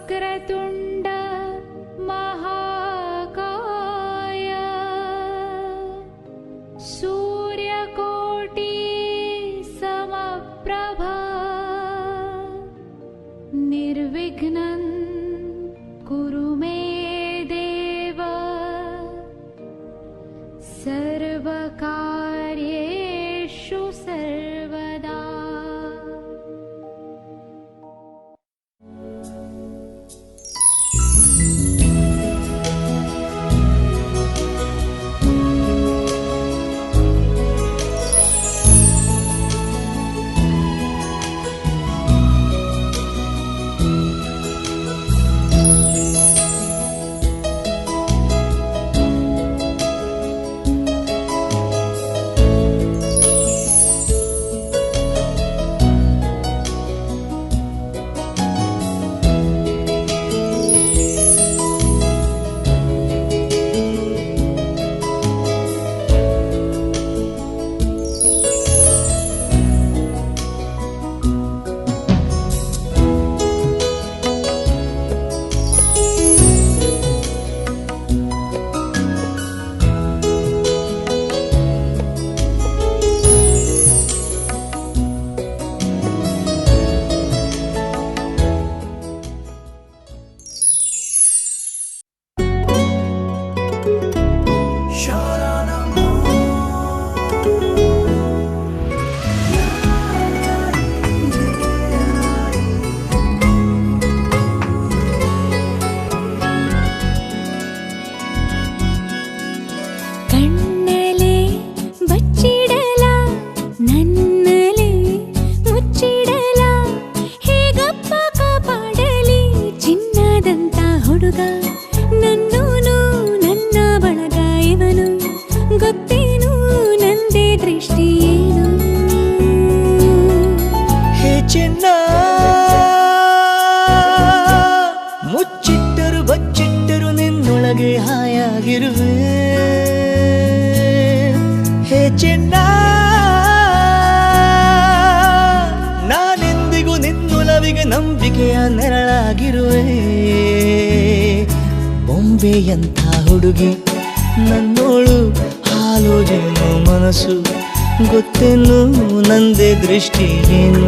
वक्रतुण्ड महाकाय सूर्यकोटि समप्रभा निर्विघ्नं कुरु मे देव सर्वकार्येषु सर्वदा। ಮುಚ್ಚಿಟ್ಟರು ಬಚ್ಚಿಟ್ಟರು ನಿನ್ನೊಳಗೆ ಹಾಯಾಗಿರುವೆ ಹೇ ಚೆನ್ನ ನಾನೆಂದಿಗೂ ನಿನ್ನೊಲವಿಗೆ ನಂಬಿಕೆಯ ನೆರಳಾಗಿರುವೆ ಬೊಂಬೆಯಂಥ ಹುಡುಗಿ ನನ್ನೋಳು ಹಾಲು ಜೇನು ಮನಸ್ಸು ಗೊತ್ತೇನು ನಂದೇ ದೃಷ್ಟಿ ಏನು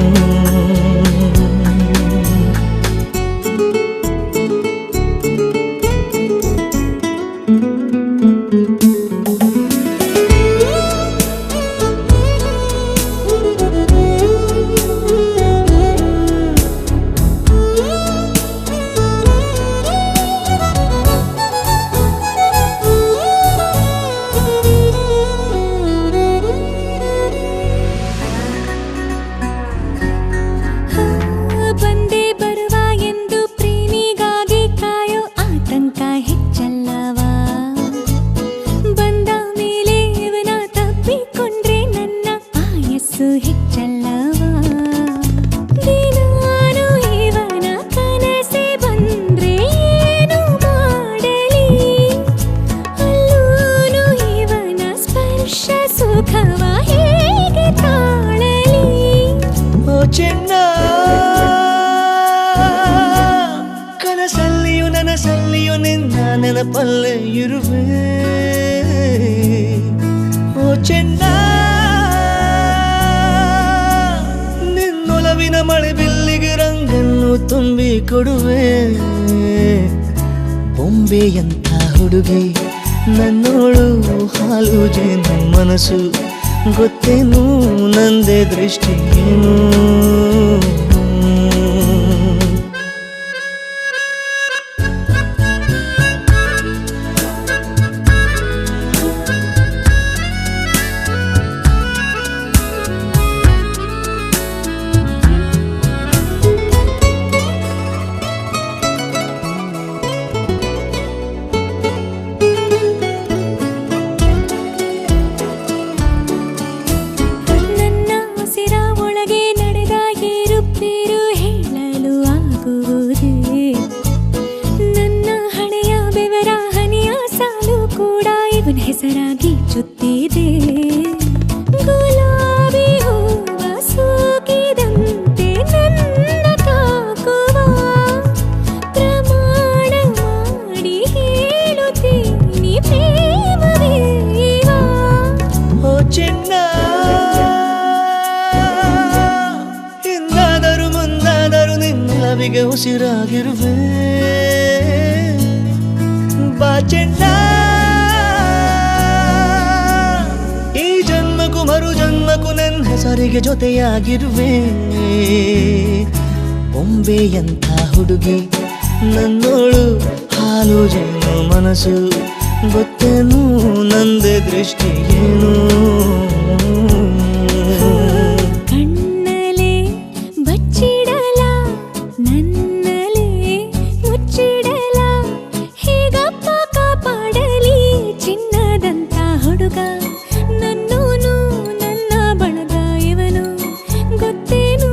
ಕನಸಲ್ಲಿಯೂ ನನಸಲ್ಲಿಯೂ ನಿನ್ನ ನೆನಪಲ್ಲೇ ಇರುವೆ ಓ ಚೆನ್ನ ನಿನ್ನೊಲವಿನ ಮಳೆ ಬಿಲ್ಲಿಗೆ ರಂಗನ್ನು ತುಂಬಿ ಕೊಡುವೆ ಬೊಂಬೆಯಂಥ ಹುಡುಗಿ ನನ್ನೋಳು ಹಾಲು ಜೇನು ಮನಸ್ಸು ಗೊತ್ತೇನು ನಂದೇ ದೃಷ್ಟಿ ಏನು ನನ್ನ ಉಸಿರ ಒಳಗೆ ನಡೆದ ಹೆಸರಿಗೆ ಉಸಿರಾಗಿರುವೆ ಬಾ ಚೆನ್ನ ಈ ಜನ್ಮಕ್ಕೂ ಮರು ಜನ್ಮಕ್ಕೂ ನನ್ನ ಹೆಸರಿಗೆ ಜೊತೆಯಾಗಿರುವೆ ಬೊಂಬೆಯಂಥ ಹುಡುಗಿ ನನ್ನೋಳು ಹಾಲು ಜೇನು ಮನಸ್ಸು ಗೊತ್ತೇನು ನಂದೇ ದೃಷ್ಟಿ ಏನು ಕಣ್ಣಲೆ ಬಚ್ಚಿಡಲ ನನ್ನಲೆ ಮುಚ್ಚಿಡಲ ಹೇಗಪ್ಪ ಕಾಪಾಡಲಿ ಚಿನ್ನದಂತ ಹುಡುಗ ನನ್ನೋನು ನನ್ನ ಬಳಗ ಇವನು ಗೊತ್ತೇನು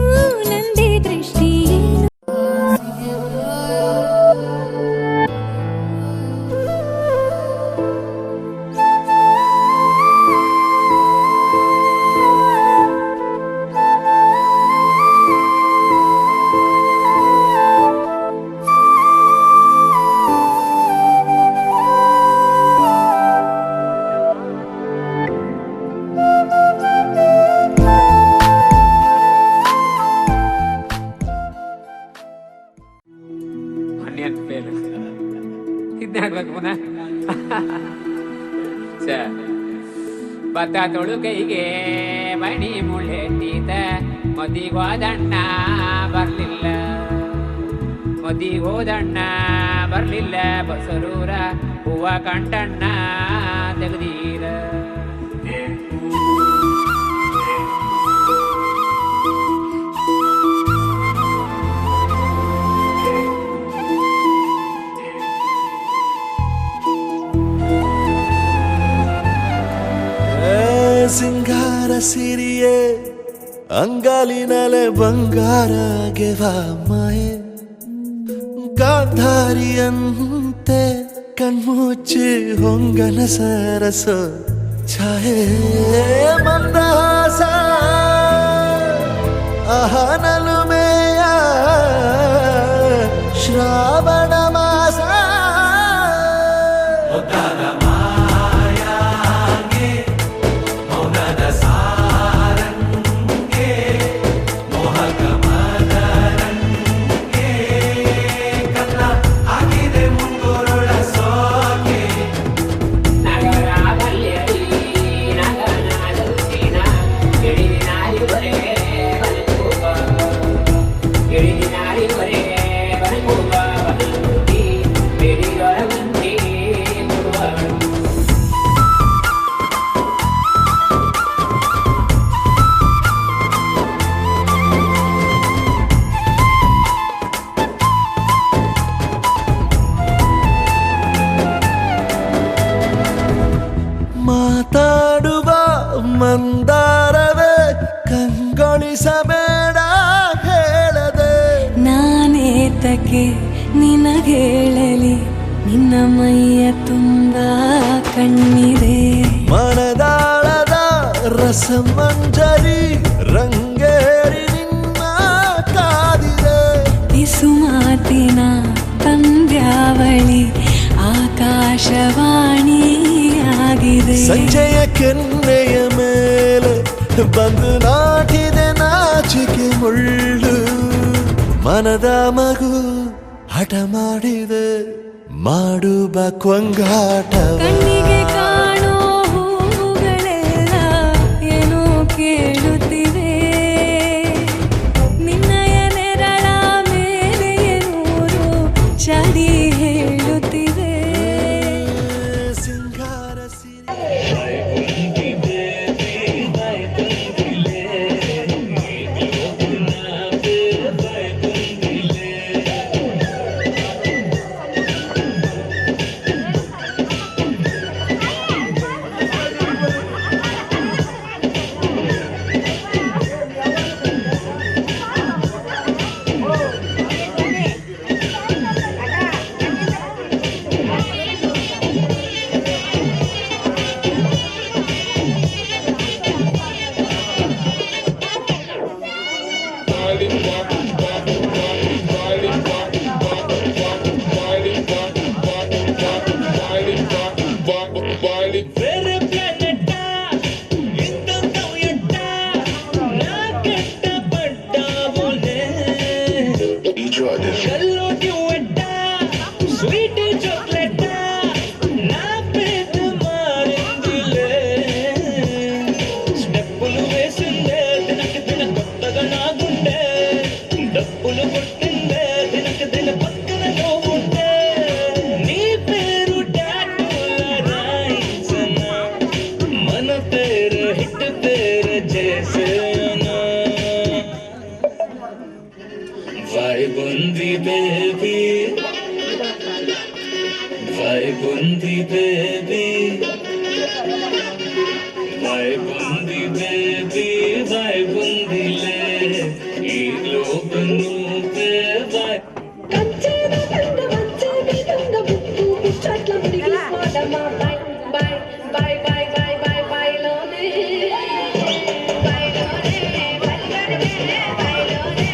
ನಂದೇ ದೃಷ್ಟಿ ಏನು ಆನಿಯನ್ ಫೇಲ್ ಇದನ್ನ ಹಾಕ್ಬೇಕು ಪುನಃ ಭತ್ತ ತೊಳುಕೈಗೆ ಮಣಿ ಮುಳ್ಳೆತ್ತೀತ ಮದಿಗೋದಣ್ಣ ಬರ್ಲಿಲ್ಲ ಮದಿಗೋದಣ್ಣ ಬರ್ಲಿಲ್ಲ ಬಸರೂರ ಹೂವ ಕಂಟಣ್ಣ ತೆಗೆದೀರ ಸಿಂಗಾರ ಸಿರಿಯೇ ಅಂಗಾಲಿನಲೆ ಬಂಗಾರ ಗೆವ ಮಾಯೆ ಗಾಂಧಾರಿಯಂತೆ ಕಣ್ಮುಚ್ಚಿ ಹೊಂಗನ ಸರಸ ಛಾಯೆ ಮಂದಹಾಸ ಅಹನಲುಮೆಯ ಶ್ರಾವಣ ಮಾಸ ಮಾತಾಡುವ ಮಂದಾರವೇ ಕಂಗೊಳಿಸಬೇಡ ಹೇಳದೆ ನಾನೇತಕ್ಕೆ ನಿನಗೇಳಲಿ ನಿನ್ನ ಮೈಯ ತುಂಬ ಕಣ್ಣಿದೆ ಮನದಾಳದ ರಸಮಂಜರಿ ರಂಗೇರಿ ನಿನ್ನ ಕಾದಿದೆ ಬಿಸು ಮಾತಿನ ಪಂದ್ಯಾವಳಿ ಆಕಾಶವಾಣಿಯಾಗಿದೆ ಸಂಜೆಯ ಕೆನ್ನೆಯ ಮೇಲೆ ಬಂದು ನಾಟಿದೆ ನಾಚಿಕೆ ಮುಳ್ಳು ಮನದ ಮಗು ಹಠ ಮಾಡಿದೆ ಮಾಡುವ ಕೊಂಗಾಟ ಕಣ್ಣಿಗೆ ಕಾಣೋ ಹೂವುಗಳೆಲ್ಲ ಏನೋ ಕೇಳುತ್ತಿವೆ ನಿನ್ನಯ ನೆರಳ ಮೇಲೆ ನೂರು ಚಡಿ ಹೇಳುತ್ತಿವೆ ಸಿಂಗಾರ ಸಿರಿ Vai bundi baby, vai bundi baby, vai bundi baby, vai bundi le, ee lokanu pe vai. కంచెన కండ వచ్చేది దొంగ బుక్కు పిచ్చట్ల ముడిగి పోదమా బై బై బై బై బై బై బైలోనే బైలోనే బైలోనే బైలోనే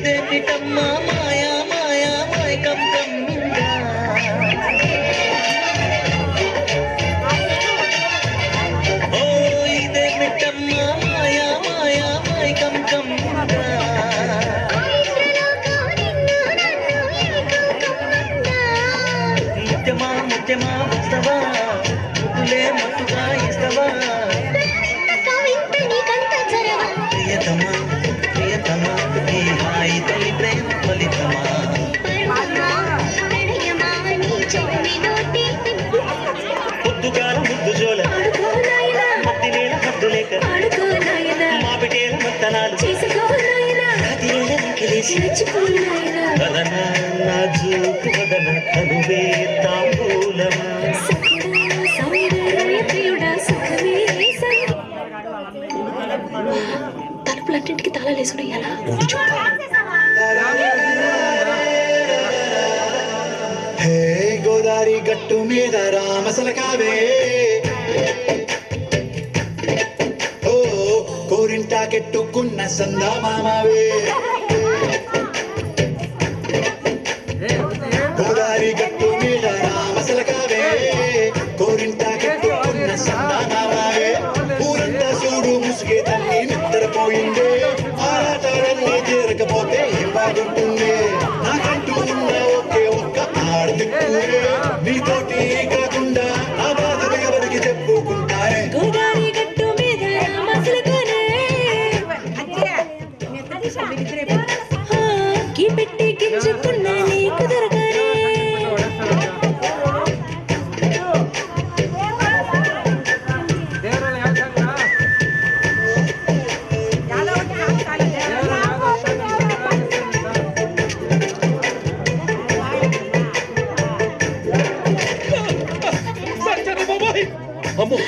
దేవికమ్మ మాయా మాయా మైకం కమ్మిందా ఓ దేవికమ్మ మాయా మాయా మైకం కమ్మిందా ముత్యమా ముత్యమా వస్తవా ముద్దులే మత్తుగా ఇస్తవా ప్రియతమా ప్రియతమా నీ హాయి తల్లి ప్రేమ ఫలితమా ముద్దుగాల ముద్దు జోల మత్తి నేల హద్దు లేక మాపిటేల మత్తనాలు వదన నాజూకు వదన కనువే తాంబూలమా తలుపులన్నింటికి తాళాలేసుడు ఎలా హే గోదారి గట్టు మీద రామసలకావే ఓ కోరింటా కెట్టుకున్న సందామామావే గోదారి గట్టు మీద రామసలకావే కోరింటా కెట్టుకున్న సందామామావే ఊరంతా చూడు ముసుగే తల్లి నిద్రపోయిందే ఆరాటాలన్నీ చేరకపోతే ఏం బాగుంటుంది నాకంటూ ఉన్న ఒకే ఒక్క ఆర్దిక్కువే నీతోటి కాకుండా నా బాధలు ఎవరికి చెప్పుకుంటారే గోదావరి గట్టు మీద రామసలకానే కీ పెట్టి గింజుకున్న నీకు దొరకనే అమ్మో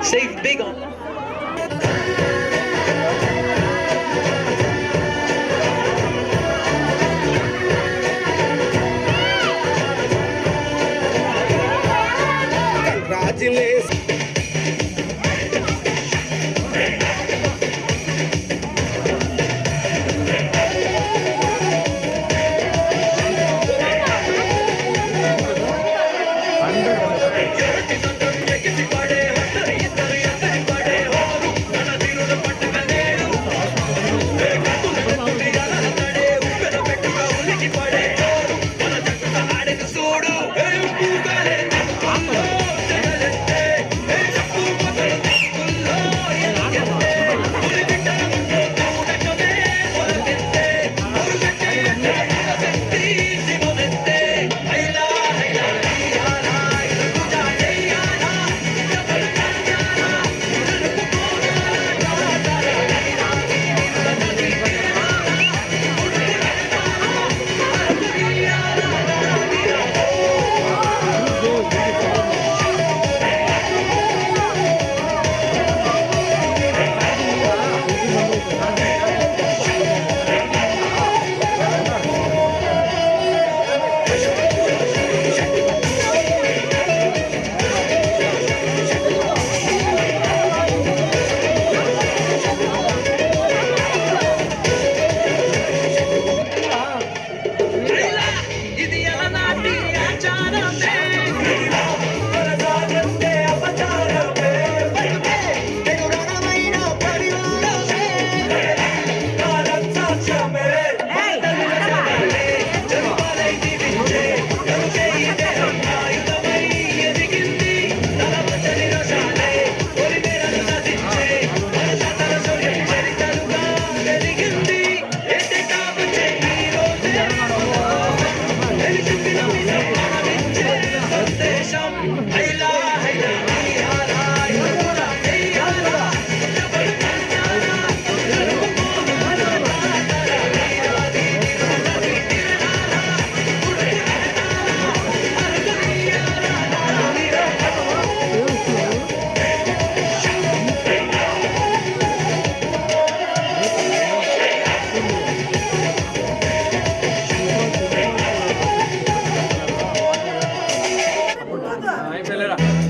Save big on. Congratulations. Under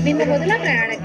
ನಿನ್ನ ಮೊದಲ ಪ್ರಯಾಣಕ್ಕೆ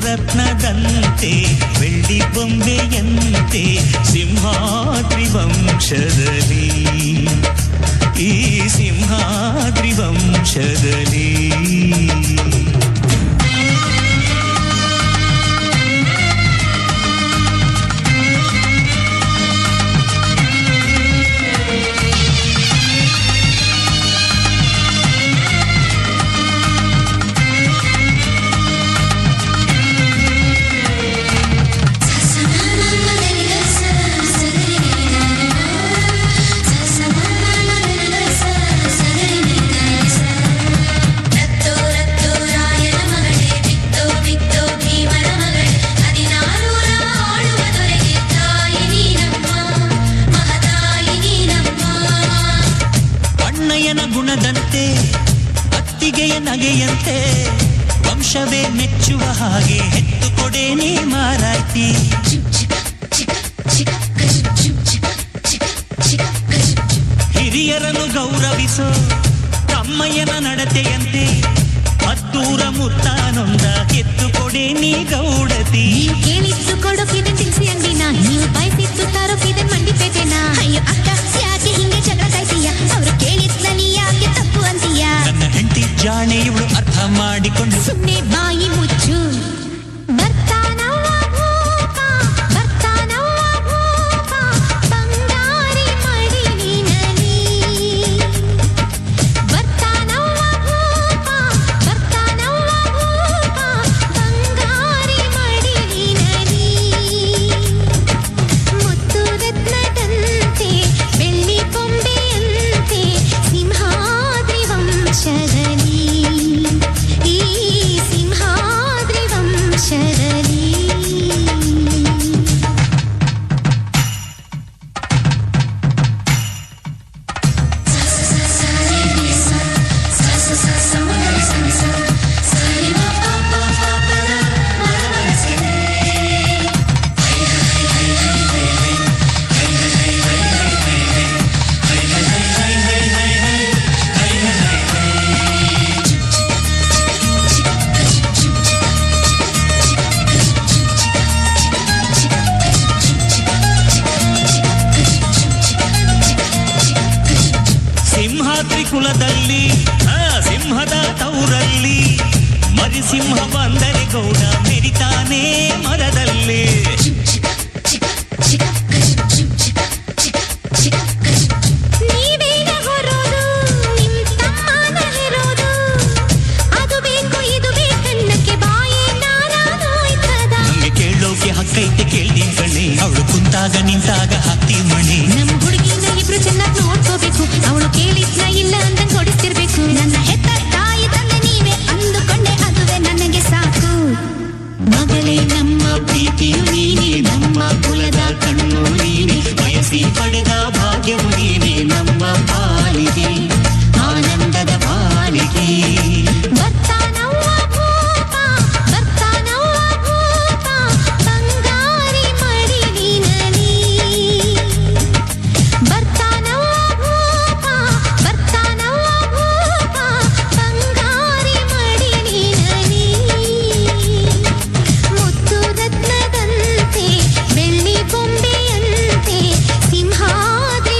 ರತ್ನದಂತೆ ಬೆಳ್ಳಿ ಬೊಂಬೆಯಂತೆ ಸಿಂಹಾದ್ರಿ ವಂಶದಲ್ಲಿ ಈ ಸಿಂಹಾದ್ರಿ ವಂಶದಲ್ಲಿ ಗುಣದಂತೆ ಅತ್ತಿಗೆಯ ನಗೆಯಂತೆ ವಂಶವೇ ಮೆಚ್ಚುವ ಹಾಗೆ ಹೆತ್ತು ಕೊಡೆ ನೀ ಮಾರಾಯ್ತಿ ಹಿರಿಯರನ್ನು ಗೌರವಿಸೋ ತಮ್ಮಯ್ಯನ ನಡತೆಯಂತೆ ಹತ್ತೂರ ಮುತ್ತಾನೊಂದ ಎತ್ತು ಕೊಡೆ ನೀ ಗೌಡತಿ ಕೇಳಿದ್ದು ಕೊಡೋಕಿದೆ ತಿನ್ಸಿ ಅಂಗಡಿನ ನೀವು ಬಯಸಿದ್ದು ತಾರೋಕಿದೆ ಮಂಡಿಪೇಟೆನ ಅಯ್ಯೋ ಅಕ್ಕ ಯಾಕೆ ಹಿಂಗೆ ಜಗಳ ಕಾಯ್ತೀಯ ಅವರು ಕೇಳಿದ್ನ ನೀ ಯಾಕೆ ತಪ್ಪು ಅಂತೀಯ ನನ್ನ ಹೆಂಡತಿ ಜಾಣೆ ಇವಳು ಅರ್ಥ ಮಾಡಿಕೊಂಡು ಸುಮ್ಮನೆ ಬಾಯಿ ಮುಚ್ಚು ಬರ್ತಾನವ್ವ ಭೂಪ ಬಂಗಾರಿ ಮಡಿಲಿನಲ್ಲಿ ಬರ್ತಾನವ್ವ ಭೂಪ ಬಂಗಾರಿ ಮಡಿಲಿನಲ್ಲಿ ಮುತ್ತು ರತ್ನದಂತೆ ಬೆಳ್ಳಿ ಕೊಂಬೆಯಂತೆ ಸಿಂಹಾದ್ರಿ ವಂಶದಲ್ಲಿ ಈ ಸಿಂಹಾದ್ರಿ ವಂಶದಲ್ಲಿ ಸಿಂಹಾದ್ರಿ ಕುಲದಲ್ಲಿ ಸಿಂಹದ ತೌರಲ್ಲಿ ಮರಿಸಿಂಹ ಬಂದರೆ ಗೌಡ ಮೆರಿತಾನೆ ಮರದಲ್ಲಿ ನೀವೇನ ಹೊರೋದು ನಿಮ್ ತಮ್ಮನ ಹೆರೋದು ಅದು ಬೇಕು ಇದು ಬೇಕನ್ನಕ್ಕೆ ಬಾಯೇ ನಾರಾನೋಯ್ತದ ನಮ್ಗೆ ಕೇಳೋಕೆ ಹಕ್ಕೈತೆ ಕೇಳಿ ಕಣೆ ಅವಳು ಕುಂತಾಗ ನಿಂತಾಗ ಹತ್ತಿ ಮಣೆ ನಮ್ ಹುಡುಗಿನ ಇಬ್ರು ಚೆನ್ನಾಗಿ ನೋಡ್ಕೋಬೇಕು ಅವಳು ಕೇಳಿದ್ನ ಇಲ್ಲ ಅಂತ ಕೊಡಿಸ್ತಿರ್ಬೇಕು ನನ್ನ ಹೆತ್ತ ತಾಯಿ ತಂದೆ ನೀವೇ ಅಂದುಕೊಂಡೆ ಅದುವೇ ನನಗೆ ಸಾಕು ಮಗಳೇ ನಮ್ಮ ಪ್ರೀತಿಯು ನೀನೇ ನಮ್ಮ ಕುಲದ ಕಣ್ಣು ಭಾಗ್ಯವು ನೀನೇ ನಮ್ಮ ಪಾಲಿಗೆ ಆನಂದದ ಬಾಳಿಗೆ ಬರ್ತಾನವ್ವ ಭೂಪ ಬರ್ತಾನವ್ವ ಭೂಪ ಬಂಗಾರಿ ಮಡಿಲಿನಲಿ ಬರ್ತಾನವ್ವ ಭೂಪ ಬರ್ತಾನವ್ವ ಭೂಪ ಬಂಗಾರಿ ಮಡಿಲಿನಲಿ ಮುತ್ತು ರತ್ನದಂತೆ ಬೆಳ್ಳಿ ಗೊಂಬೆಯಂತೆ ಸಿಂಹಾದ್ರಿ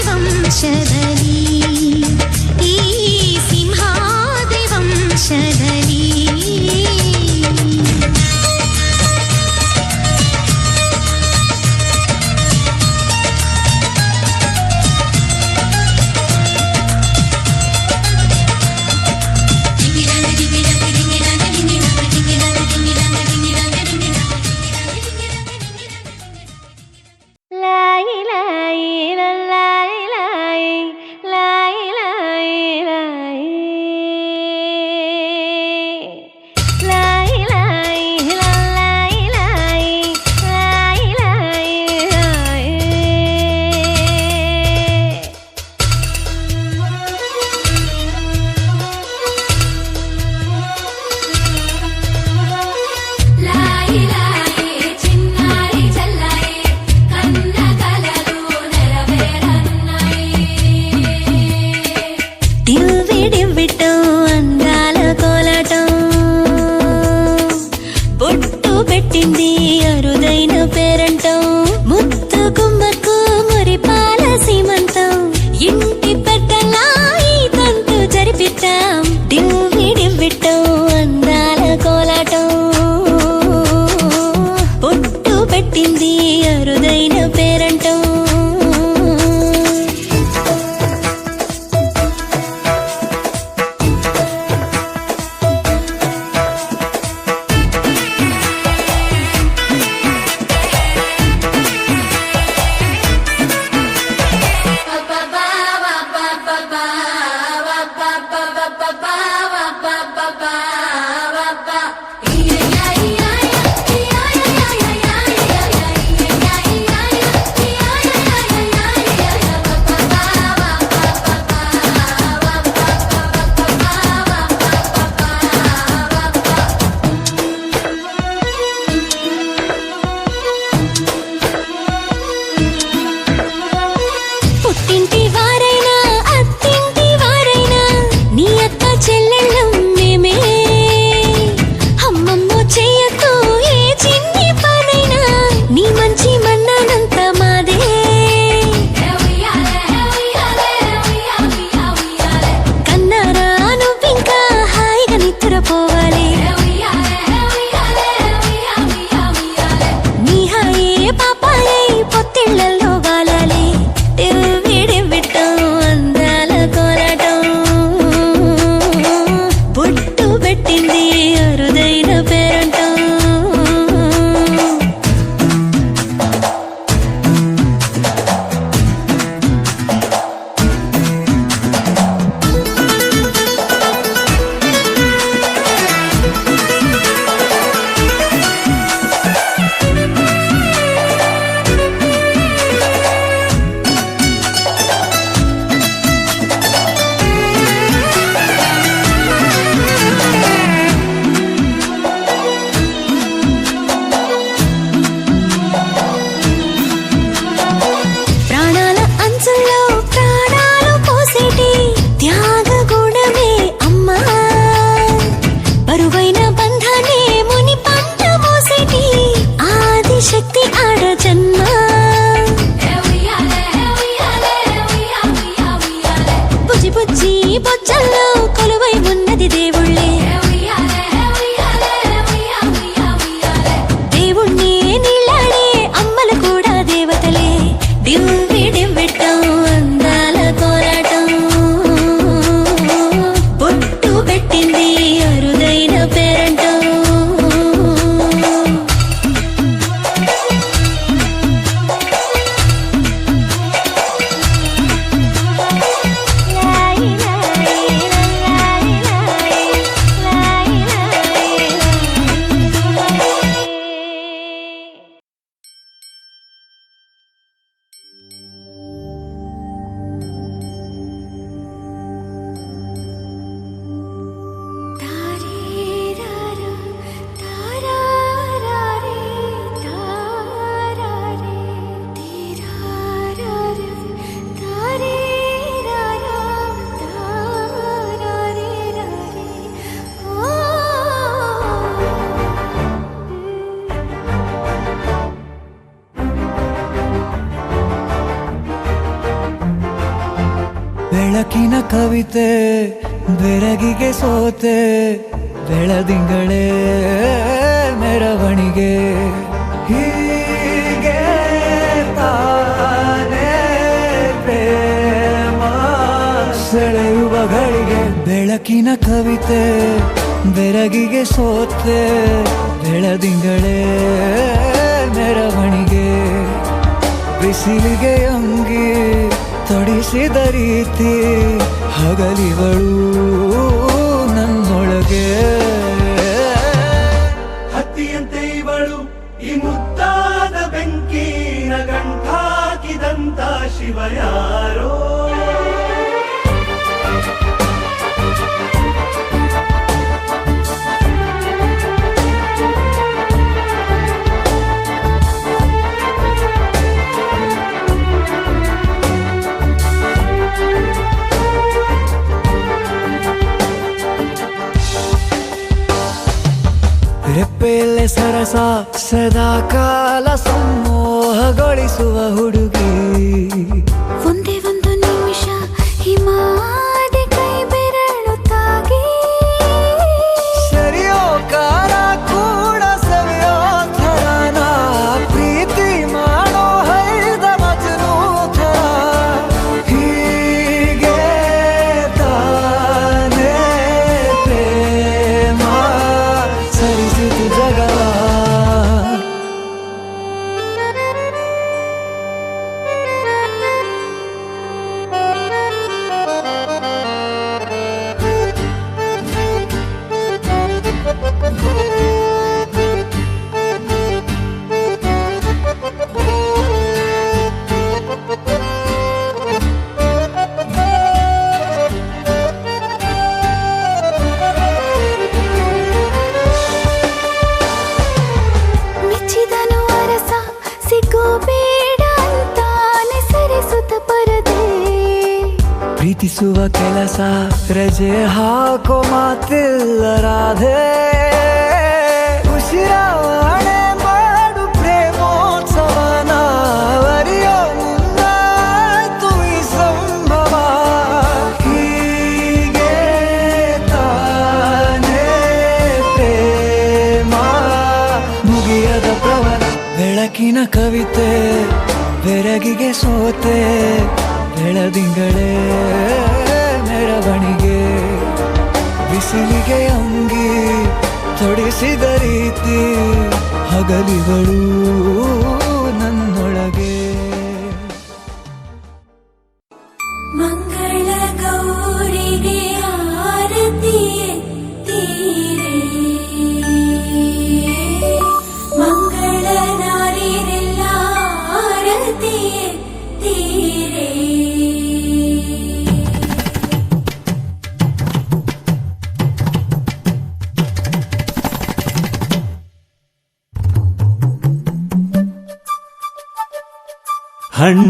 ಬೆಳಕಿನ ಕವಿತೆ ಬೆರಗಿಗೆ ಸೋತೆ ಬೆಳದಿಂಗಳೇ ಮೆರವಣಿಗೆ ಹೀಗೆ ತಾನೇ ಪ್ರೇಮ ಸೆಳೆಯುವ ಗಳಿಗೆ ಬೆಳಕಿನ ಕವಿತೆ ಬೆರಗಿಗೆ ಸೋತೆ ಬೆಳದಿಂಗಳೇ ಮೆರವಣಿಗೆ ಬಿಸಿಲಿಗೆ ಅಂಗಿ ತೊಡಿಸಿದ ರೀತಿ ಹಗಲಿಗಳು ನನ್ನೊಳಗೆ ಹತ್ತಿಯಂತೆ ಇವಳು ಈ ಮುದ್ದಾದ ಬೆಂಕಿನ ಗಂಟಾಕಿದಂತ ಶಿವ ಯಾರೋ ರೆಪ್ಪೆಯಲ್ಲೇ ಸರಸ ಸದಾ ಕಾಲ ಸಂಮೋಹಗೊಳಿಸುವ ಹುಡುಗಿ ಒಂದೇ ಒಂದು ನಿಮಿಷ ಹಿಮಾದಿ ಕೈ ಬೆರಳು ತಾಗಿ ಸರಿಯೋ ಕಾರ ಕೂಡ ಸವಿಯೋ ಥರನ ಪ್ರೀತಿ ಮಾಡೋ ಹೈದ ಮಜನು ಥರ ಹೀಗೆ ತಾನೇ ಪ್ರೇಮ ಸರಿಸಿತು ಜಗವ ಮೆಚ್ಚಿದನು ಅರಸ ಸಿಗೋ ಬೇಡ ಅಂತಾನೆ ಸರಿಸುತ್ತ ಪರದೆ ಪ್ರೀತಿಸುವ ಕೆಲಸ ರಜೆ ಹಾಕೋ ಮಾತಿಲ್ಲ ರಾಧೆ ಉಸಿರಾವಣೆ ಮಾಡು ಪ್ರೇಮೋತ್ಸವನ ಅರಿಯೋ ಮುಂದಾಯ್ತು ಈ ಸಂಭವ ಹೀಗೆ ತಾನೇ ಪ್ರೇಮ ಮುಗಿಯದ ಪ್ರವರ ಬೆಳಕಿನ ಕವಿತೆ ಬೆರಗಿಗೆ ಸೋತೆ ಬೆಳದಿಂಗಳೇ ಮೆರವಣಿಗೆ ಬಿಸಿಲಿಗೆ ಅಂಗಿ ತೊಡಿಸಿದ ರೀತಿ ಹಗಲಿಗಳು ನನ್ನೊಳಗೆ ಮಂಗಳ ಗೌರಿಗೆ ಆರತಿ ಎತ್ತೀರೆ ಮಂಗಳ ನಾರಿರೆಲ್ಲ ಆರತಿ ಎತ್ತೀರೆ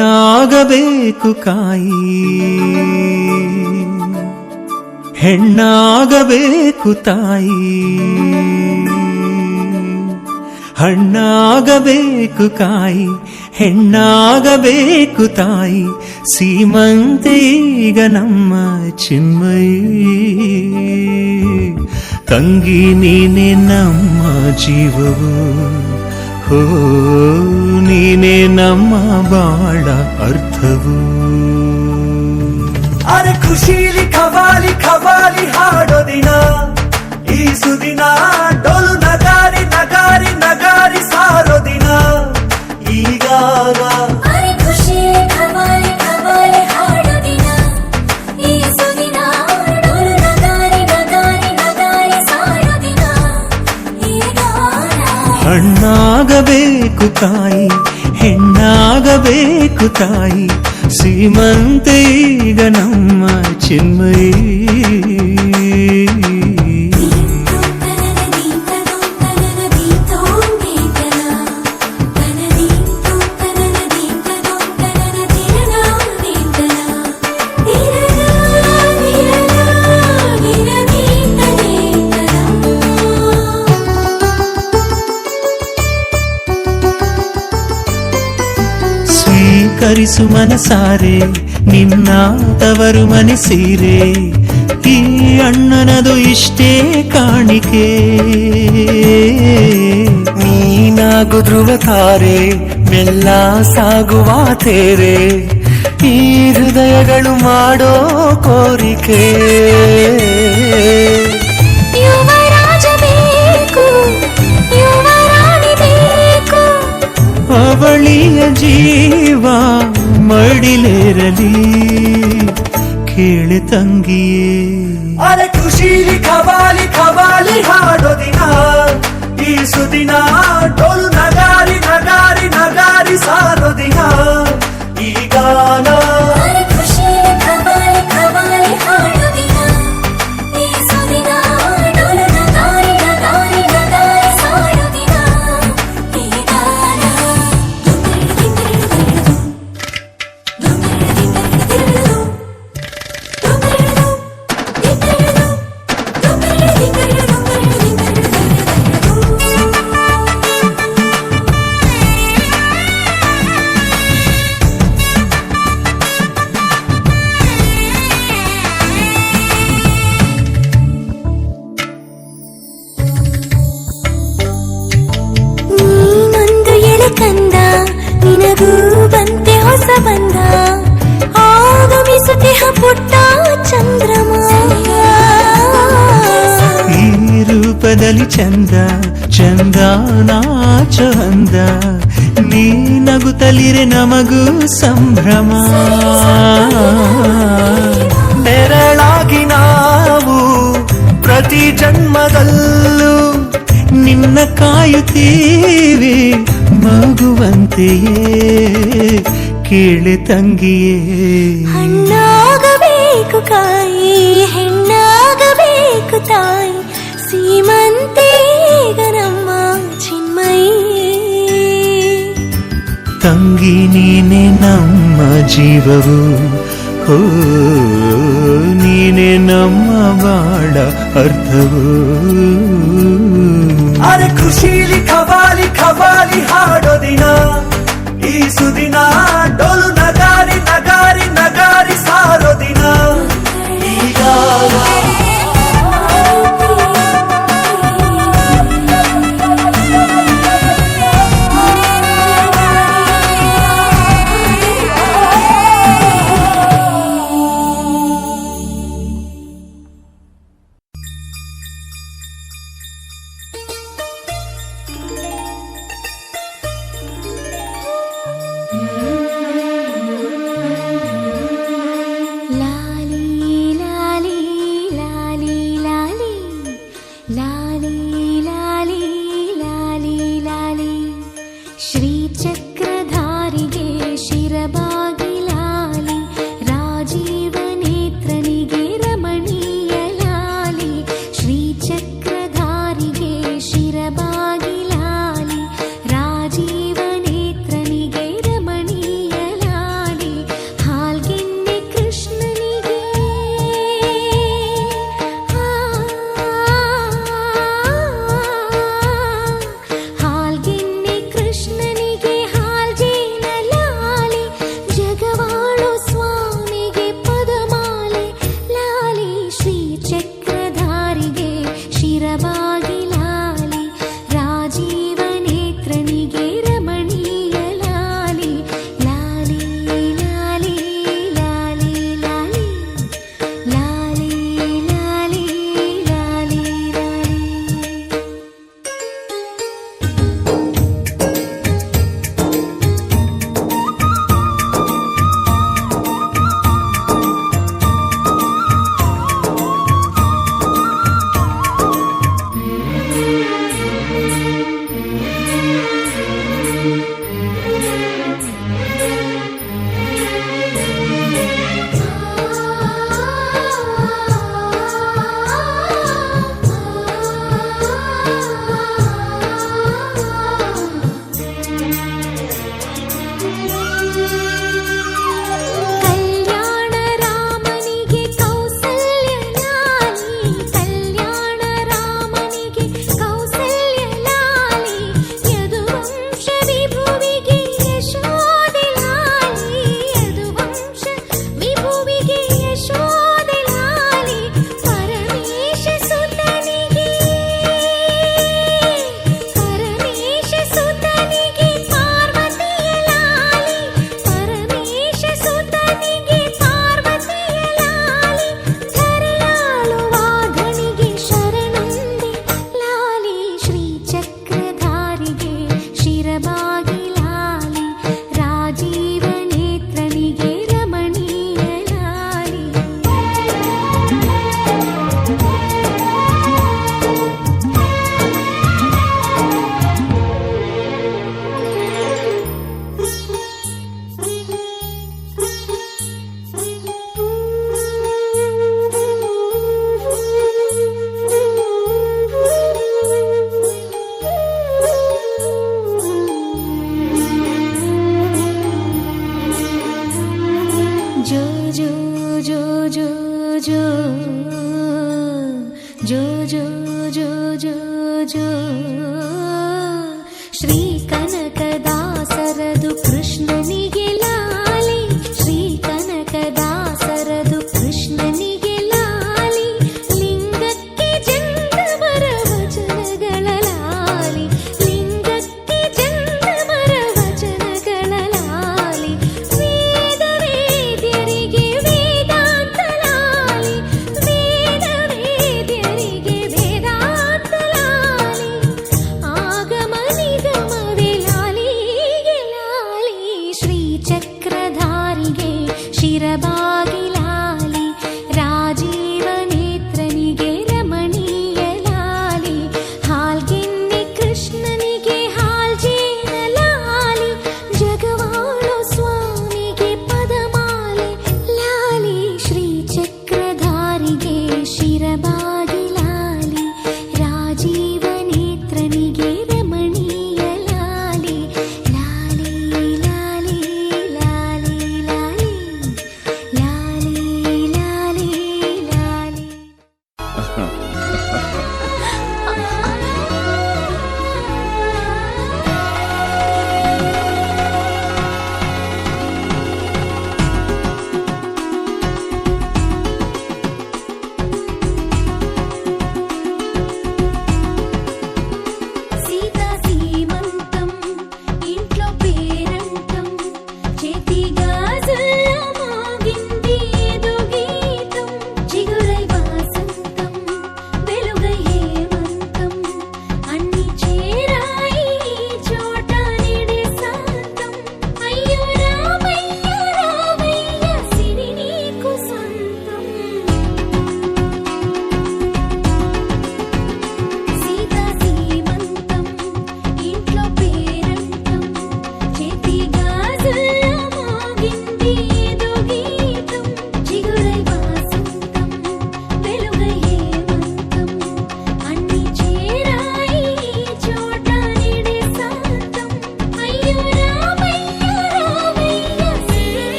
ಹಣ್ಣಾಗಬೇಕು ಕಾಯಿ ಹೆಣ್ಣಾಗಬೇಕು ತಾಯಿ ಹಣ್ಣಾಗಬೇಕು ಕಾಯಿ ಹೆಣ್ಣಾಗಬೇಕು ತಾಯಿ ಸೀಮಂತೆ ಈಗ ನಮ್ಮ ಚಿನ್ಮಯಿ ತಂಗಿ ನೀನೆ ನಮ್ಮ ಜೀವವು ಹೋ ನೀನೆ ನಮ್ಮ ಬಾಳ ಅರ್ಥವು ಅರೆ ಖುಷಿಲಿ ಖವಾಲಿ ಖವಾಲಿ ಹಾಡೋ ದಿನ ಈ ಸುದಿನ ಡೋಲು ನಗಾರಿ ನಗಾರಿ ನಗಾರಿ ಸಾರೋ ದಿನ ಈಗಾಗ ಅರೆ ಖುಷಿ ಖವಾಲಿ ಖವಾಲಿ ಹಾಡೋ ದಿನ ಈ ಸುದಿನ ಡೋಲು ನಗಾರಿ ನಗಾರಿ ನಗಾರಿ ಸಾರೋ ದಿನ ಈಗಾಗ ಹಣ್ಣಾಗಬೇಕು ಕಾಯಿ ಹೆಣ್ಣಾಗಬೇಕು ತಾಯಿ ಸೀಮಂತೆ ಈಗ ನಮ್ಮ ಚಿನ್ಮಯಿ ಸ್ವೀಕರಿಸು ಮನಸಾರೆ ನಿನ್ನ ತವರು ಮನೆ ಸೀರೆ ಈ ಅಣ್ಣನದು ಇಷ್ಟೇ ಕಾಣಿಕೆ ನೀನಾಗು ಧ್ರುವ ತಾರೆ ಮೆಲ್ಲ ಸಾಗುವ ತೇರೆ ಈ ಹೃದಯಗಳು ಮಾಡೋ ಕೋರಿಕೆ ಯುವರಾಜ ಬೇಕು ಯುವರಾಣಿ ಬೇಕು ಅವಳಿಯ ಜೀವ ಮಡಿಲೇರಲಿ ಕೇಳಿ ತಂಗಿಯೇ ಅರೆ ಖುಷಿಲಿ ಖವಾಲಿ ಖವಾಲಿ ಹಾಡೋ ದಿನ ಈ ಸುದಿನ ಡೋಲು ನಗಾರಿ ನಗಾರಿ ನಗಾರಿ ಸಾರೋ ದಿನ ಈ ಗಾನ ಖುಷಿ ಖವಾಲಿ ಖವಾಲಿ ಹಾಡೋ ದಿನ ಈ ಸುದಿನ ಡೋಲು ನಗಾರಿ ನಗಾರಿ ನಗಾರಿ ಸಾರೋ ದಿನ ಈ ಗಾನ ನೀನೊಂದು ಎಳೆ ಕಂದ ನಿನಗೂ ಬಂತೆ ಹೊಸ ಬಂದ ಆಗಮಿಸುತ್ತಿಹ ಪುಟ್ಟ ಚಂದ್ರಮ ಈ ರೂಪದಲ್ಲಿ ಚಂದ ಚಂದ ನಾಚೋ ಅಂದ ನೀ ನಗುತ್ತಲಿರೆ ನಮಗೂ ಸಂಭ್ರಮ ನೆರಳಾಗಿ ನಾವು ಪ್ರತಿ ಜನ್ಮದಲ್ಲೂ ನಿನ್ನ ಕಾಯುತ್ತೀವಿ ಮಗುವಂತೆಯೇ ಕೇಳಿ ತಂಗಿಯೇ ಹಣ್ಣಾಗಬೇಕು ಕಾಯಿ ಹೆಣ್ಣಾಗಬೇಕು ತಾಯಿ ಸೀಮಂತೇಗ ನಮ್ಮ ಚಿನ್ಮಯಿ ತಂಗಿ ನೀನೆ ನಮ್ಮ ಜೀವವು ಹೋ ನೀನೆ ನಮ್ಮ ಬಾಳ ಅರ್ಥವು ಅರೆ ಖುಷಿಲಿ ಖವಾಲಿ ಖವಾಲಿ ಹಾಡೋ ದಿನ ಈ ಸುದಿನ ಡೋಲು ನಗಾರಿ ನಗಾರಿ ನಗಾರಿ ಸಾರೋ ದಿನ ಈಗ ಜೋ ಜೋ ಜೋ ಜೋ ಜೋ ಜೋ ಜೋ ಜೋ ಜೋ ಶ್ರೀ ಕನಕದಾಸರದು ಕೃಷ್ಣನಿಗೆ ಲಾಲಿ ಶ್ರೀ ಕನಕದಾಸರದು ಕೃಷ್ಣನಿಗೆ ಲಾಲಿ ಲಿಂಗಕ್ಕೆ ಚಂದಮರ ವಚನಗಳ ಲಾಲಿ ಲಿಂಗಕ್ಕೆ ಚಂದಮರ ವಚನಗಳ ಲಾಲಿ ವೇದ ವೇದ್ಯರಿಗೆ ವೇದಾಂತ ಲಾಲಿ ವೇದ ವೇದ್ಯರಿಗೆ ವೇದಾಂತ ಲಾಲಿ ಆಗಮ ನಿಗಮವೇ ಲಾಲಿಗೆ ಲಾಲಿ ಶ್ರೀ ಚಕ್ರಧಾರಿಗೆ ಶಿರಬಾಗಿ ಲಾಲಿ ರಾ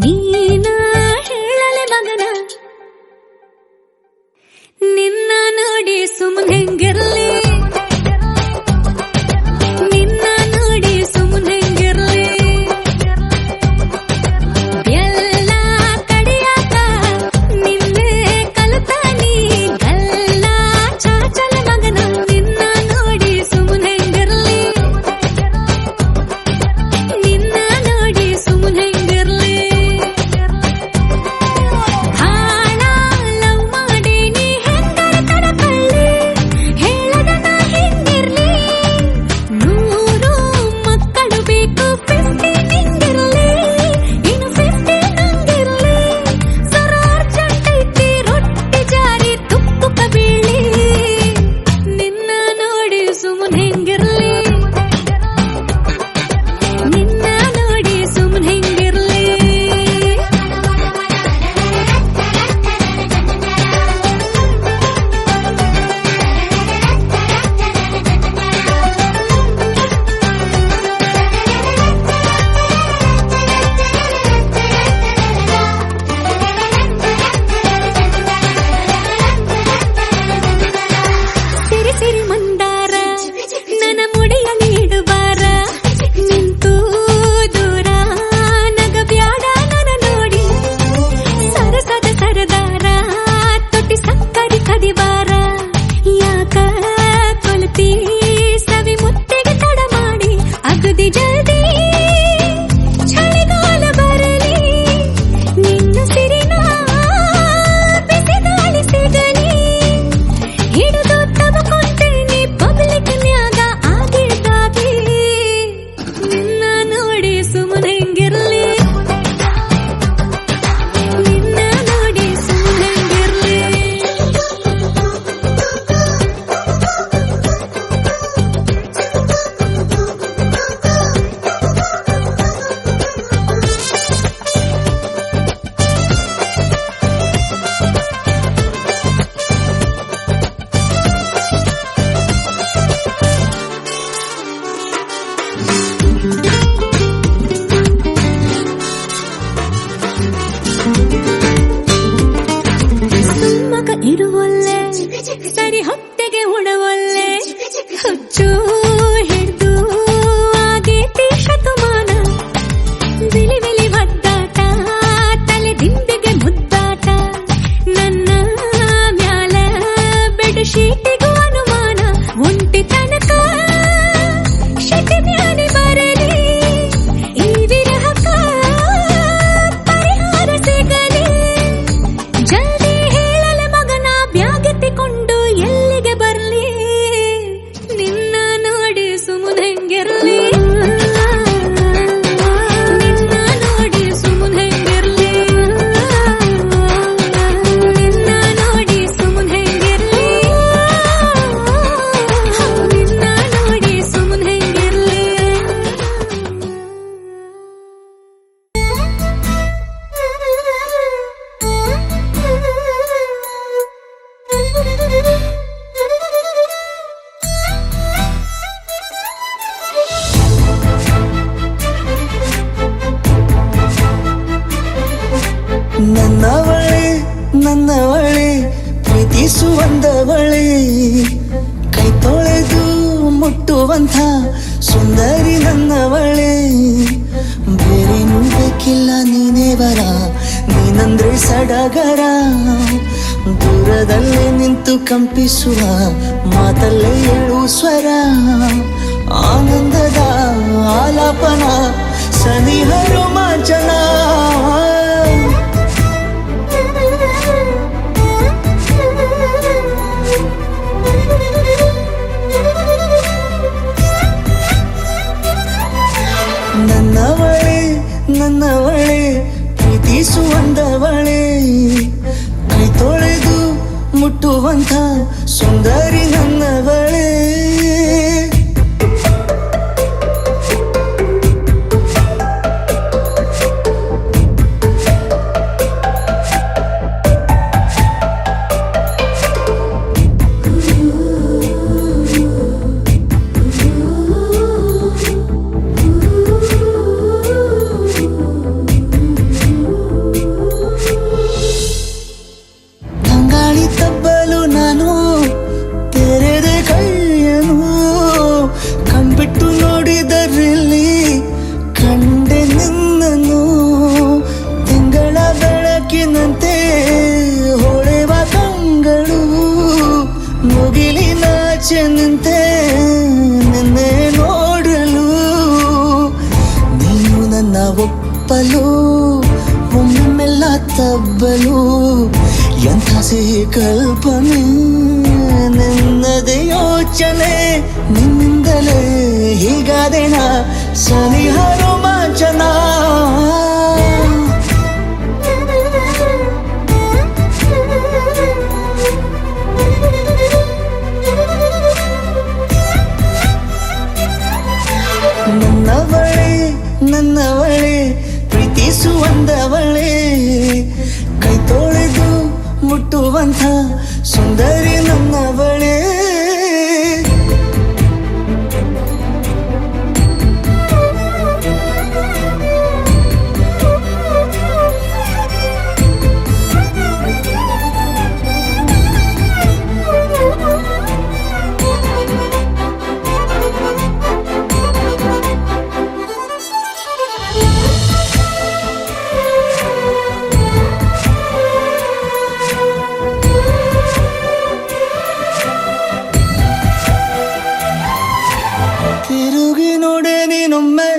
ನೀನ ಹೇಳಲೆ ಮಗನ ನಿನ್ನ ನೋಡಿ ಸುಮ್ಮನೆ ಹೆಂಗಿರ್ಲಿ ನಿನ್ನ ನೋಡಿ ಸುಮ್ಮನೆ ಹೆಂಗಿರ್ಲಿ ಎಲ್ಲ ಕಡಿಯಾಕ ನಿನ್ನೆ ಕಲಿತಾನಿ ಗಲ್ಲ ಚಾಚಲ ಮಗನ ನಿನ್ನ ನೋಡಿ ಸುಮ್ಮನೆ ಹೆಂಗಿರ್ಲಿ ನಿನ್ನ ನೋಡಿ ಸುಮ್ಮನೆ ಹೆಂಗಿರ್ಲಿ ಹಾಳ ಲವ್ ಮಾಡಿ ನೀ ಹೆಂಗರ ತಡಕಳ್ಳಿ ಹೇಳದ ನಾ ಹೆಂಗಿರ್ಲಿ 100 ಮಕ್ಕಳು ಬೇಕು 50 ನಿಂಗಿರ್ಲಿ ಇನ್ನು 50 ನಂಗಿರ್ಲಿ ಸರ ಅರ್ಜೆಂಟ್ ಐತಿ ರೊಟ್ಟಿ ಜಾರಿ ತುಪ್ಪಕ್ಕ ಬೀಳಿ ನಿನ್ನ ನೋಡಿ ಸುಮ್ಮನೆ ಹೆಂಗಿರ್ಲಿ ನಿನ್ನ ನೋಡಿ ಸುಮ್ಮನೆ ಹೆಂಗಿರ್ಲಿ ಸಿರಿ ಸಿರಿ ಮಂದಾರ ನನ್ನ ಮುಡಿಯಲ್ಲಿ ಇಡುಬಾರ ನಿಂತು ದೂರ ನಗ ಬ್ಯಾಡ ನನ್ನ ನೋಡಿ ಸರಸದ ಸರದಾರ ತೊಟ್ಟಿ ಸಕ್ಕರೆ ಕದಿಬಾರ ಯಾಕ ಕೊಲ್ತಿ ಸವಿ ಮುತ್ತಿಗೆ ತಡ ಮಾಡಿ ಅಗದಿ ಜಲ್ದಿ ಚಳಿಗಾಲ ಬರಲಿ ನಿನ್ನ ಸಿರಿನ ಬಿಸಿ ಗಾಳಿ ಸಿಗಲಿ ಹಿಡಿದು ತಬಕೊಂತೇನೆ ಪಬ್ಲಿಕ್ನ್ಯಾಗ ಆಗಿದ್ದಾಗಿ ನಿನ್ನ ನೋಡಿ ಸುಮ್ಮನೆ ಹೆಂಗಿರ್ಲಿ ನಿನ್ನ ನೋಡಿ ಸುಮ್ಮನೆ ಹೆಂಗಿರ್ಲಿ ಸುಮ್ಮಕ ಇರುವಲ್ಲೆ ಸರಿ ಹೊಟ್ಟೆಗೆ ಉಣವಲ್ಲೆ ಹುಚ್ಚು ಹಿಡ್ದು ಆಗೇತಿ ಶತಮಾನ ಬಿಲಿ ಬಿಲಿ ಒದ್ದಾಟ ತಲೆ ದಿಂಬಿಗೆ ಮುದ್ದಾಟ ನನ್ನ ಮ್ಯಾಲ ಬೆಡ್ ಶೀಟಿಗೂ ಅನುಮಾನ ಒಂಟಿ ತನಕ ಶೆಟ್ಟಿ ಮ್ಯಾಲೆ ಬರಲಿ ಈ ವಿರಹಕ ಪರಿಹಾರ ಸಿಗಲಿ ಜಲ್ದಿ ಹೇಳಲೆ ಮಗನ ಬ್ಯಾಗೆತ್ತಿಕೊಂಡು ಎಲ್ಲಿಗೆ ಬರ್ಲಿ ನಿನ್ನ ನೋಡಿ ಸುಮ್ಮನೆ ಹೆಂಗಿರ್ಲಿ ನಿನ್ನ ನೋಡಿ ಸುಮ್ಮನೆ ಹೆಂಗಿರ್ಲಿ ನಿನ್ನ ನೋಡಿ ಸುಮ್ಮನೆ ಹೆಂಗಿರ್ಲಿ ನಿನ್ನ ನೋಡಿ ಸುಮ್ಮನೆ ಹೆಂಗಿರ್ಲಿ ನನ್ನವಳೆ ಪ್ರೀತಿಸುವಂದವಳೆ ಕೈ ತೊಳೆದು ಮುಟ್ಟುವಂಥ ಸುಂದರಿ ನನ್ನವಳೆ ಬೇರೇನೂ ಬೇಕಿಲ್ಲ ನೀನೇ ಬರ ನೀನಂದ್ರೆ ಸಡಗರ ದೂರದಲ್ಲೇ ನಿಂತು ಕಂಪಿಸುವ ಮಾತಲ್ಲೇ ಏಳು ಸ್ವರ ಆನಂದದ ಆಲಾಪನ ಸನಿಹ ರೋಮಾಂಚನ ನನ್ನವಳೆ ಪ್ರೀತಿಸುವಂದವಳೆ ಕೈ ತೊಳೆದು ಮುಟ್ಟುವಂಥ ಸುಂದರಿ ನನ್ನವಳೆ ತಬ್ಬಲು ಎಂಥ ಸಿಹಿ ಕಲ್ಪನೆ ನಿನ್ನದೇ ಯೋಚನೆ ನಿನ್ನಿಂದಲೇ ಹೀಗಾದೆನ ಸನಿಹ ರೋಮಾಂಚನ ನನ್ನವಳೆ ಪ್ರೀತಿಸುವಂದವಳೆ ಕೈ ತೊಳೆದು ಮುಟ್ಟುವಂಥ ಸುಂದರಿ ನನ್ನವಳೆ ತಿರುಗಿ ನೋಡೆ ನೀನೊಮ್ಮೆ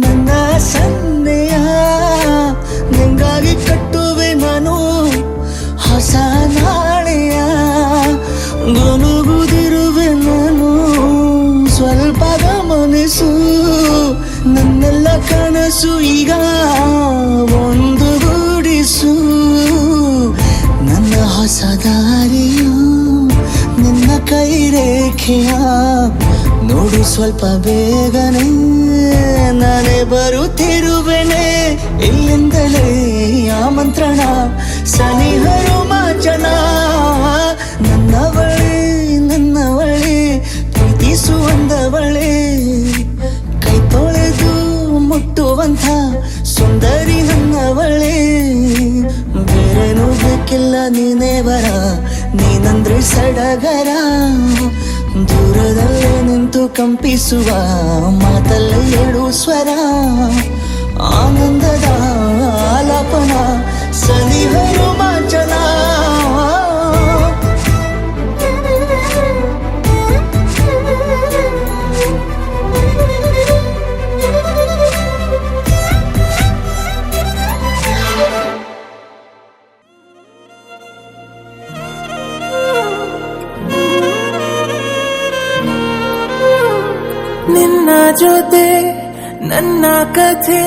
ನನ್ನ ಸನ್ನೆಯ ನಿಂಗಾಗಿ ಕಟ್ಟುವೆ ನಾನು ಹೊಸ ನಾಳೆಯ ಗುನುಗುದಿರುವೆ ನಾನು ಸ್ವಲ್ಪ ಗಮನಿಸು ನನ್ನೆಲ್ಲ ಕನಸು ಈಗ ಒಂದು ಗೂಡಿಸು ನನ್ನ ಹೊಸ ದಾರಿಯು ನಿನ್ನ ಕೈ ರೇಖೆಯ ನೋಡು ಸ್ವಲ್ಪ ಬೇಗನೆ ನಾನೇ ಬರುತ್ತಿರುವೆನೆ ಇಲ್ಲಿಂದಲೇ ಆಮಂತ್ರಣ ಸನಿಹ ರೋಮಾಂಚನ ನನ್ನವಳೆ ಪ್ರೀತಿಸುವಂದವಳೆ ಕೈ ತೊಳೆದು ಮುಟ್ಟುವಂಥ ಸುಂದರಿ ನನ್ನವಳೆ ಬೇರೇನೂ ಬೇಕಿಲ್ಲ ನೀನೇ ಬರ ನೀನಂದ್ರೆ ಸಡಗರ ದೂರದಲ್ಲೇ ನಿಂತು ಕಂಪಿಸುವ ಮಾತಲ್ಲೇ ಏಳು ಸ್ವರ ಆನಂದದ ಆಲಾಪನ ಸನಿಹ ರೋಮಾಂಚನ ನಿನ್ನ ಜೊತೆ ನನ್ನ ಕಥೆ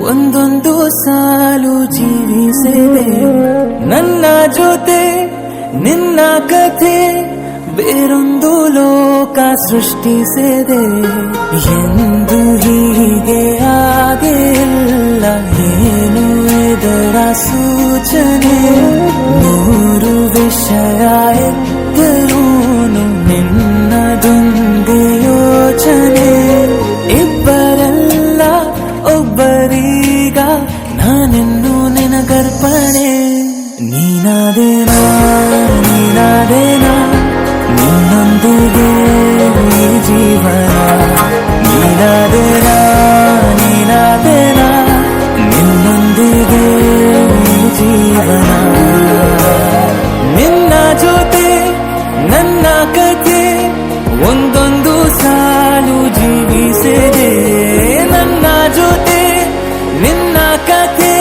ಒಂದೊಂದು ಸಾಲು ಜೀವಿಸಿದೆ ನನ್ನ ಜೊತೆ ನಿನ್ನ ಕಥೆ ಬೇರೊಂದು ಲೋಕ ಸೃಷ್ಟಿಸಿದೆ ಎಂದು ಹೀಗೆ ಆಗಿಲ್ಲ ಏನು ಇದರ ಸೂಚನೆ ನೂರು ವಿಷಯ ಎತ್ತರೂನು ನಿನ್ನದೊಂದು ಯೋಚನೆ ಇಬ್ಬರಲ್ಲ ಒಬ್ಬರೀಗ ನಾನೆನ್ನು ನಿನಗರ್ಪಣೆ ನೀನಾದೇನಾ ನಿನ್ನೊಂದಿಗೆ ಈ ಜೀವನ ನೀನಾದೇನಾ ನಿನ್ನೊಂದಿಗೆ ಈ ಜೀವನ ನಿನ್ನ ಜೊತೆ ನನ್ನ ಕಥೆ ಒಂದೊಂದು ಸಾಲು ಜೀವಿಸಿದೆ ನನ್ನ ಜೊತೆ ನಿನ್ನ ಕಥೆ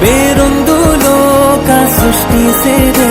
ಬೇರೊಂದು ಲೋಕ ಸೃಷ್ಟಿಸಿದೆ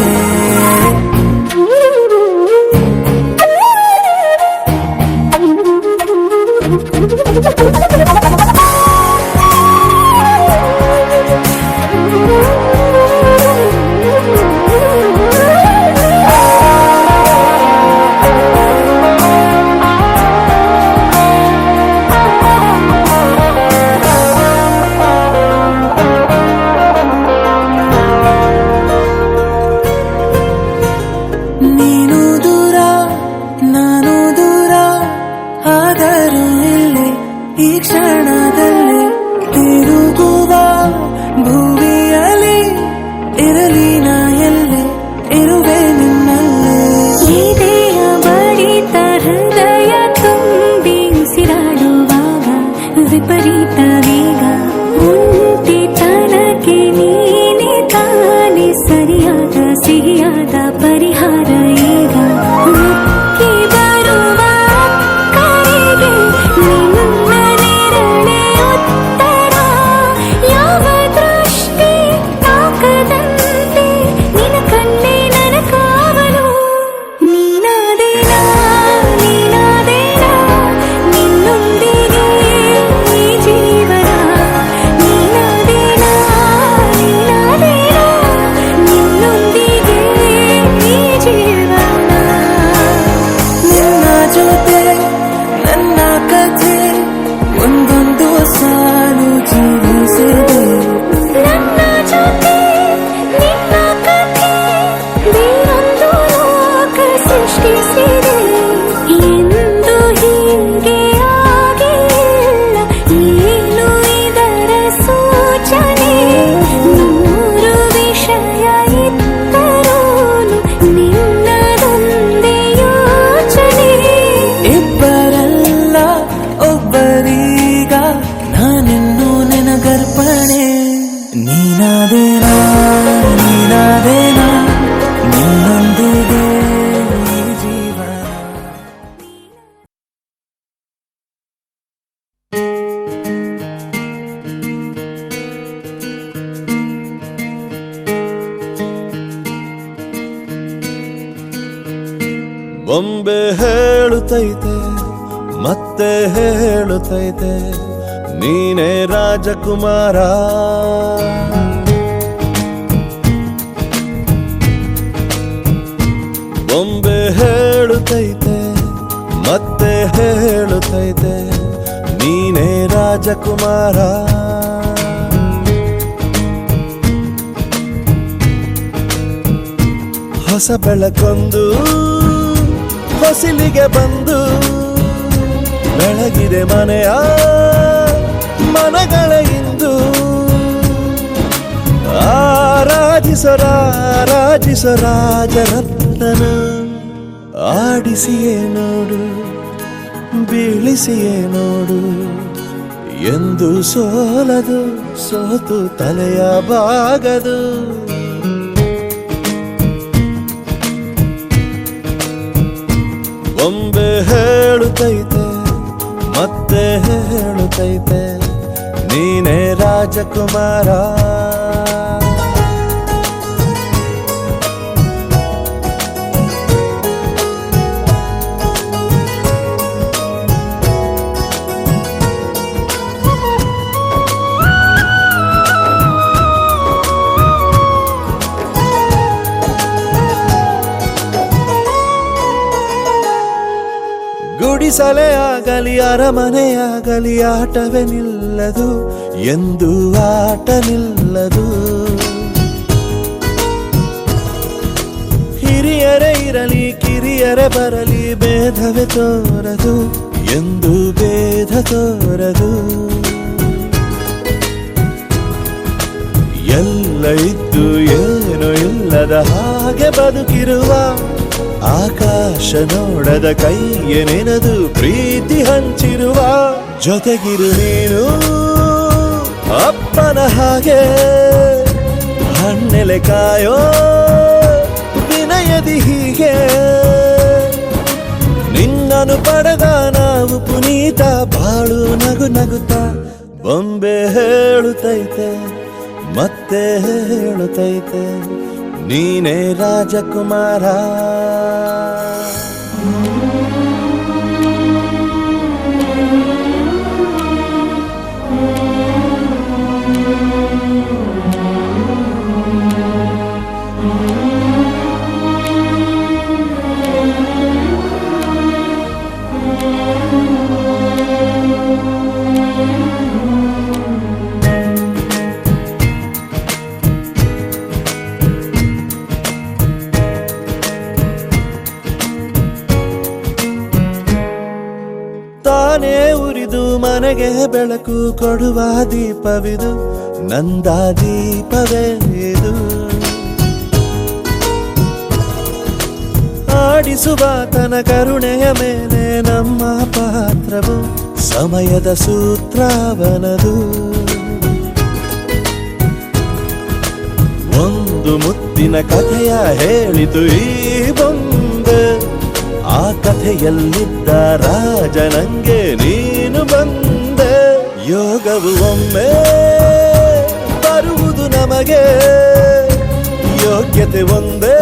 ನೀನಾದೇನಾ ನೀನಾದೇನಾ ನಿನ್ನೊಂದಿಗೆ ಈ ಜೀವನ. ಬೊಂಬೆ ಹೇಳುತ್ತೈತೆ ಮತ್ತೆ ಹೇಳುತ್ತೈತೆ ನೀನೇ ರಾಜಕುಮಾರ. ಬೊಂಬೆ ಹೇಳುತ್ತೈತೆ ಮತ್ತೆ ಹೇಳುತ್ತೈತೆ ನೀನೇ ರಾಜಕುಮಾರ. ಹೊಸ ಬೆಳಕೊಂದು ಹೊಸಿಲಿಗೆ ಬಂದು ಬೆಳಗಿದೆ ಮನೆಯ ಮನಗಳ ಇಂದು. ಆರಾಧಿಸೋ ರಾಜರತ್ನನ ಆಡಿಸಿಯೇ ನೋಡು ಬೀಳಿಸಿಯೇ ನೋಡು ಎಂದು ಸೋಲದು ಸೋತು ತಲೆಯ ಬಾಗದು. ಬೊಂಬೆ ಹೇಳುತ್ತೈತೆ ಮತ್ತೆ ಹೇಳುತ್ತೈತೆ ನೀನೇ ರಾಜಕುಮಾರ. ಗುಡಿಸಲೇ ಆಗಲಿ ಅರಮನೆಯಾಗಲಿ ಆಟವೇ ನಿಲ್ಲದು ಎಂದು ಆಟ ನಿಲ್ಲದು. ಹಿರಿಯರೇ ಇರಲಿ ಕಿರಿಯರೇ ಬರಲಿ ಭೇದವೇ ತೋರದು ಎಂದು ಭೇದ ತೋರದು. ಎಲ್ಲ ಇದ್ದು ಏನು ಇಲ್ಲದ ಹಾಗೆ ಬದುಕಿರುವ ಆಕಾಶ ನೋಡದ ಕೈಯೇ ನೆನೆದು ಪ್ರೀತಿ ಹಂಚಿರುವ. ಜೊತೆಗಿರು ನೀನು ಅಪ್ಪನ ಹಾಗೆ ಹಣ್ಣೆಲೆ ಕಾಯೋ ವಿನಯದಿ ಹೀಗೆ. ನಿನ್ನನು ಪಡೆದ ನಾವು ಪುನೀತ ಬಾಳು ನಗು ನಗುತ್ತಾ. ಬೊಂಬೆ ಹೇಳುತ್ತೈತೆ ಮತ್ತೆ ಹೇಳುತ್ತೈತೆ ನೀನೇ ರಾಜಕುಮಾರ. ತಾನೇ ಉರಿದು ಮನೆಗೆ ಬೆಳಕು ಕೊಡುವ ದೀಪವಿದು ನಂದ ದೀಪವೇ ಇದು. ಆಡಿಸುವ ತನ ಕರುಣೆಯ ಮೇಲೆ ನಮ್ಮ ಪಾತ್ರವು ಸಮಯದ ಸೂತ್ರವನದು. ಒಂದು ಮುತ್ತಿನ ಕಥೆಯ ಹೇಳಿತು ಈ ಬೊಂಬೆ. ಆ ಕಥೆಯಲ್ಲಿದ್ದ ರಾಜ ನಂಗೆ ನೀನು ಬಂದೆ. ಯೋಗವು ಒಮ್ಮೆ ಬರುವುದು ನಮಗೆ ಯೋಗ್ಯತೆ ಒಂದೇ